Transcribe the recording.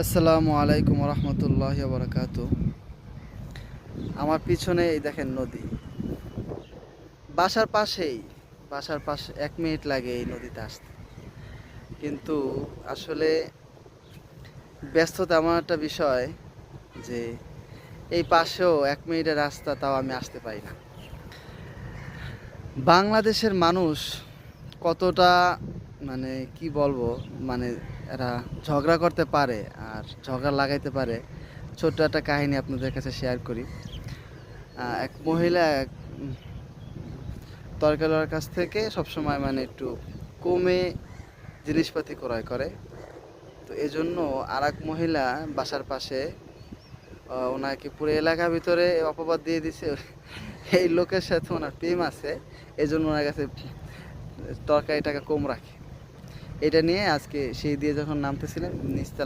আসসালামু আলাইকুম রহমতুল্লাহ বারাকাতু। আমার পিছনে এই দেখেন নদী, বাসার পাশেই। বাসার পাশে 1 মিনিট লাগে এই নদীতে আসতে। কিন্তু আসলে ব্যস্ততা এমন একটা বিষয় যে এই পাশেও 1 মিনিটের রাস্তা, তাও আমি আসতে পারি না। বাংলাদেশের মানুষ কতটা, মানে কি বলবো, মানে এরা ঝগড়া করতে পারে আর ঝগড়া লাগাইতে পারে। ছোট্ট একটা কাহিনী আপনাদের কাছে শেয়ার করি। এক মহিলা এক তরকারিওয়ালার কাছ থেকে সবসময় মানে একটু কমে জিনিসপাতি ক্রয় করে। তো এজন্য আর এক মহিলা বাসার পাশে ওনাকে পুরো এলাকার ভিতরে অপবাদ দিয়ে দিছে এই লোকের সাথে ওনার প্রেম আছে, এই জন্য ওনার কাছে তরকারি টাকা কম রাখে। এটা নিয়ে আজকে সেই দিয়ে যখন নামতেছিলেন নিচতলা